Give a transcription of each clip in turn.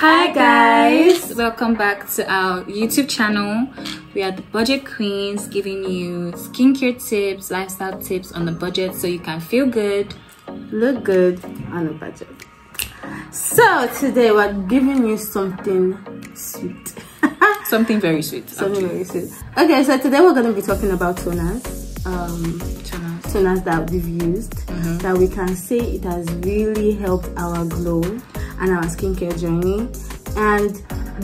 Hi guys, welcome back to our YouTube channel. We are the Budget Queens, giving you skincare tips, lifestyle tips on the budget so you can feel good, look good on a budget. So today we're giving you something sweet. Something very sweet. Something very sweet. Okay, so today we're going to be talking about toners. Toners that we've used, that we can say it has really helped our glow and our skincare journey. And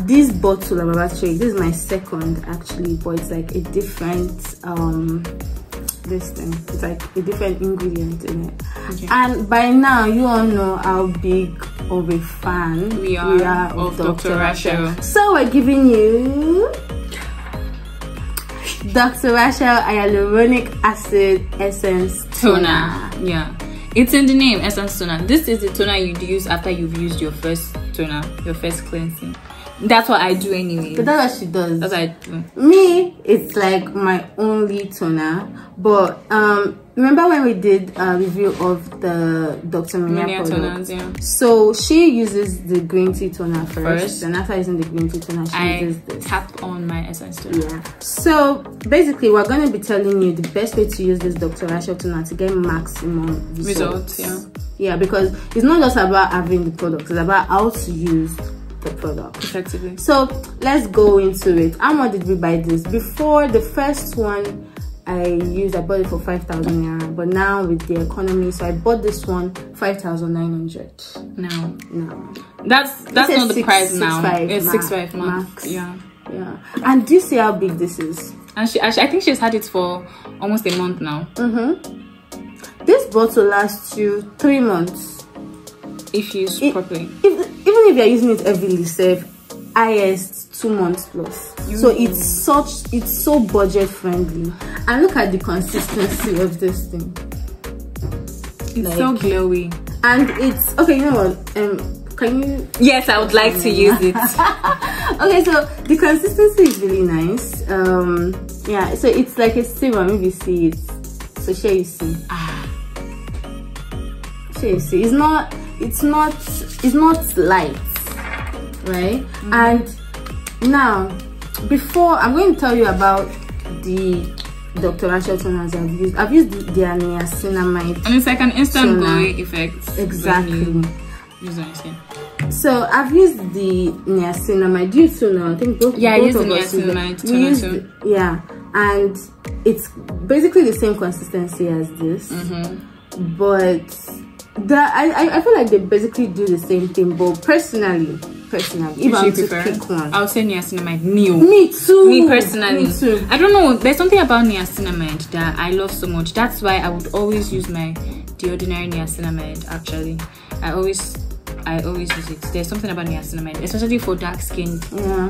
this bottle I'm about to show you, this is my second actually, but it's like a different this thing, it's like a different ingredient in it. Okay. And by now you all know how big of a fan we are of Dr. Rashel. So we're giving you Dr. Rashel Hyaluronic Essence Toner. Yeah, it's in the name, Essence Toner. This is the toner you'd use after you've used your first toner, your first cleansing. That's what I do anyway. But that's what she does. That's what I do. Me, it's like my only toner. But remember when we did a review of the Dr. Minia product? Yeah. So she uses the green tea toner first, and after using the green tea toner, she uses this. Tap on my Essence Toner. Yeah. So basically, we're going to be telling you the best way to use this Dr. Rashel toner to get maximum results. Yeah, because it's not just about having the product; it's about how to use the product effectively. So let's go into it. How much did we buy this? Before, the first one I bought it for 5,000 naira, but now with the economy, so I bought this one 5,900. No, that's not the price now. It's 6.5 max. Yeah. And do you see how big this is? And I think she's had it for almost a month now. This bottle lasts you 3 months if used properly. Even if you're using it heavily, save highest 2 months plus. So it's so budget friendly. And look at the consistency of this thing. It's so glowy. And it's okay. You know what? Can you? Yes, I would like to use it. Okay, so the consistency is really nice. Yeah. So it's like a serum. If you see it, so share you see. Share you see. It's not light, right? And now, before I'm going to tell you about the Dr. Rashel toners I've used their niacinamide, and it's like an instant glowy effect. Exactly. Use on your skin. So I've used the niacinamide. You too know. I think both. Yeah, I used the niacinamide toner too. Yeah, and it's basically the same consistency as this, but I feel like they basically do the same thing. But personally, if I'm to pick one, I would say niacinamide. Me too. Me personally. Me too. I don't know. There's something about niacinamide that I love so much. That's why I would always use the ordinary niacinamide. Actually, I always use it. There's something about niacinamide, especially for dark skin. Yeah.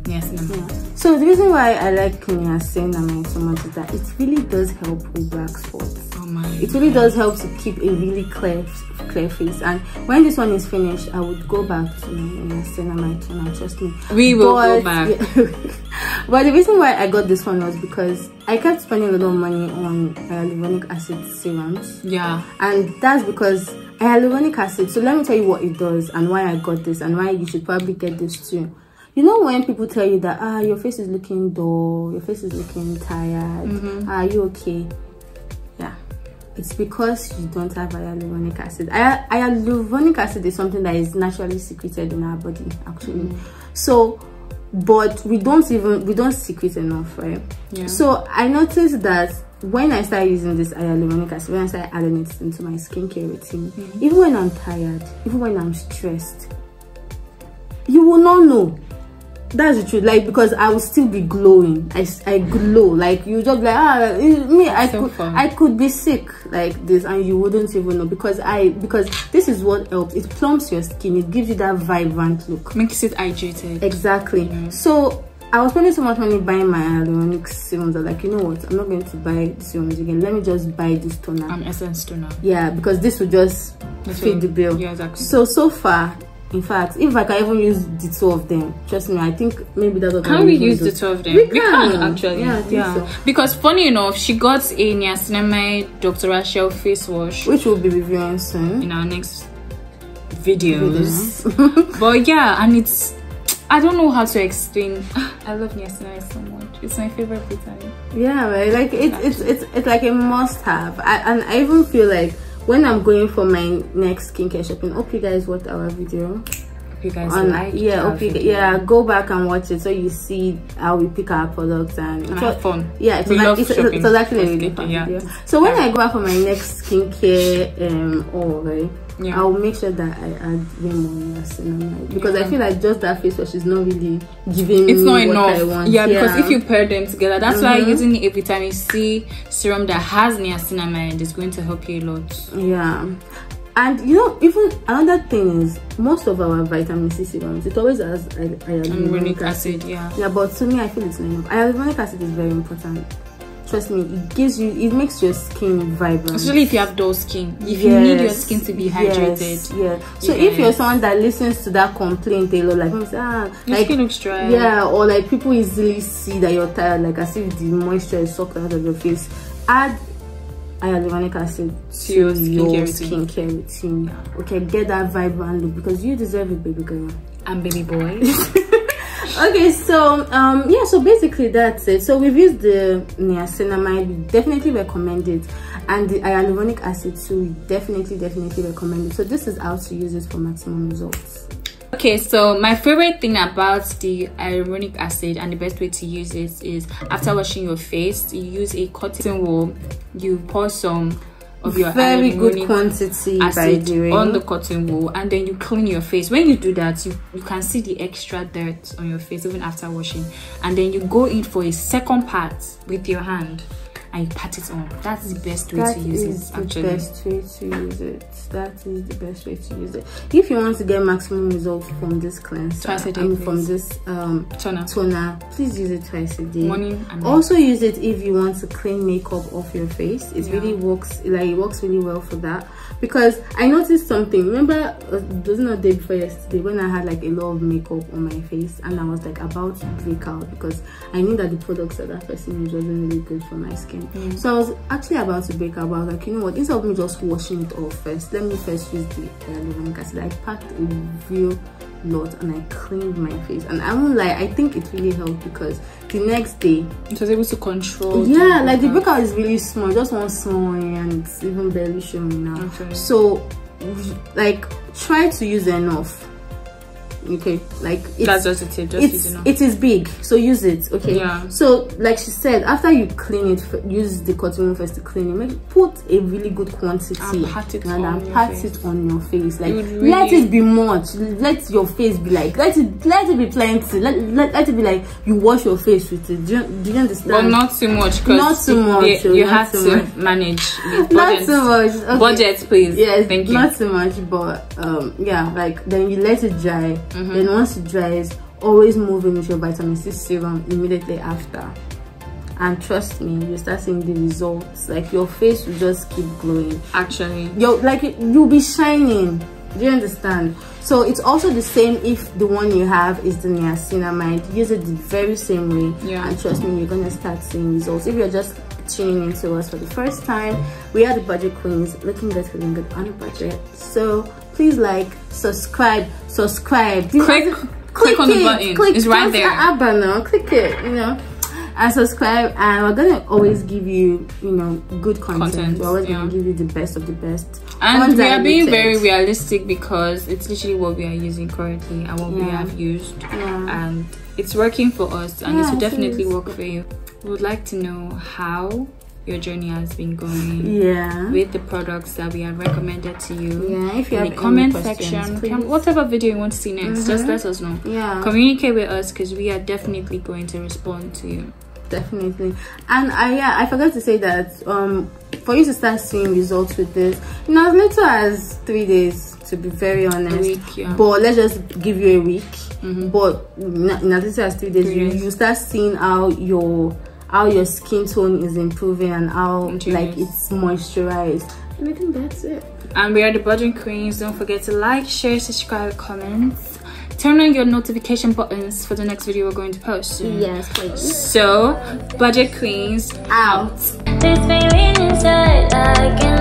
Niacinamide. Yeah. So the reason why I like niacinamide so much is that it really does help with black spots. It really does help to keep a really clear face. And when this one is finished, I would go back to niacinamide toner. Trust me, we will go back. Yeah. But the reason why I got this one was because I kept spending a lot of money on hyaluronic acid serums. Yeah, and that's because hyaluronic acid. So let me tell you what it does and why I got this and why you should probably get this too. You know when people tell you that your face is looking dull, your face is looking tired, are you okay? Yeah, it's because you don't have hyaluronic acid. Hyaluronic acid is something that is naturally secreted in our body actually. So, but we don't secrete enough, right? Yeah. So I noticed that when I started using this hyaluronic acid, when I started adding it into my skincare routine, even when I'm tired, even when I'm stressed, you will not know. That's the truth. Like, because I will still be glowing. I glow. Like, you just like me. I could be sick like this and you wouldn't even know because this is what helps. It plumps your skin. It gives you that vibrant look. Makes it hydrated. Exactly. So I was spending so much money buying my hyaluronic serums. I was like, you know what? I'm not going to buy the serums again. Let me just buy this toner. Essence Toner. Yeah, because this will just fit the bill. Yeah, exactly. So far. In fact, if I can even use the two of them, trust me, I think maybe that's what can we use the two of them? We can actually. Yeah, I think so. Because funny enough, she got a niacinamide Dr. Rashel face wash, which we'll be reviewing soon in our next videos. But yeah, and it's, I don't know how to explain. I love niacinamide so much. It's my favorite vitamin. Yeah, right. Like it's like a must-have. And I even feel like when I'm going for my next skincare shopping, hope you guys watched our video. Hope you guys like. Yeah, go back and watch it so you see how we pick our products and have fun. Yeah, it was actually a really fun video. So when I go out for my next skincare oil, right? Yeah. I'll make sure that I add way more niacinamide because I feel like just that face wash is not really giving me what I want. Yeah, because if you pair them together, that's why using a vitamin C serum that has niacinamide is going to help you a lot. Yeah. And you know, even another thing is most of our vitamin C serums, it always has hyaluronic acid. Yeah, but to me I feel it's not enough. Hyaluronic acid is very important. Trust me, it makes your skin vibrant, especially if you have dull skin. If you need your skin to be hydrated. So if you're someone that listens to that complaint a lot, like your skin looks dry, or like people easily see that you're tired, like as if the moisture is sucked out of your face, add hyaluronic acid to your skincare routine. Okay, get that vibrant look because you deserve it, baby girl and baby boy. Okay, so yeah, so basically that's it. So we've used the niacinamide, we definitely recommend it, and the hyaluronic acid too, we definitely recommend it. So this is how to use it for maximum results. Okay, so my favorite thing about the hyaluronic acid and the best way to use it is after washing your face, you use a cotton wool, you pour some of your very good quantity acid on the cotton wool, and then you clean your face. When you do that, you can see the extra dirt on your face even after washing, and then you go in for a second part with your hand and you pat it on. That's the best way to use it, actually. That is the best way to use it. If you want to get maximum results from this cleanser, from this toner, please use it twice a day. Morning and night. Also use it if you want to clean makeup off your face. It really works, like it works really well for that. Because I noticed something. Remember, it wasn't a day before yesterday when I had like a lot of makeup on my face and I was like about to break out because I knew that the products that person used wasn't really good for my skin. So I was actually about to break out, but I was like, you know what, instead of me just washing it off first, let me first use the hyaluronic acid. I packed a real lot and I cleaned my face, and I won't lie, I think it really helped because the next day it was able to control like the breakout is really small, just one small and it's even barely showing now. So like try to use enough. Okay, like that's just a tip, use enough. It is big, so use it. Okay, so like she said, after you clean it, use the cotton wool first to clean it. Put a really good quantity and pat it on your face. Like really, let it be much. Let your face be like, let it be plenty. Let it be like you wash your face with it. Do you understand? But not too much, because you have to manage with not too much. Okay. Budget, please. Yes, thank you. Not too much, but yeah, like then you let it dry. Then once it dries, always move in with your vitamin C serum immediately after, and trust me, you start seeing the results. Like your face will just keep glowing. Actually, you'll be shining. Do you understand? So it's also the same if the one you have is the niacinamide. Use it the very same way, and trust me, you're gonna start seeing results. If you're just tuning into us for the first time, we are the budget queens, looking good, feeling good on a budget. So please like, subscribe. Click on the button. It's right there. Click it, you know, and subscribe. And we're gonna always give you, good content. We're always gonna give you the best of the best. And we are being very realistic because it's literally what we are using currently and what we have used, and it's working for us, and it will definitely work for you. We would like to know how your journey has been going with the products that we have recommended to you. If you have the comment section, whatever video you want to see next, just let us know. Communicate with us because we are definitely going to respond to you. Definitely. And I forgot to say that for you to start seeing results with this, as little as 3 days, to be very honest. A week, but let's just give you a week. But in as little as 3 days, you start seeing how your skin tone is improving and how like it's moisturized. And I think that's it. And we are the budget queens. Don't forget to like, share, subscribe, comments, turn on your notification buttons for the next video we're going to post soon. Yes, please. So budget queens out. This feeling inside, I can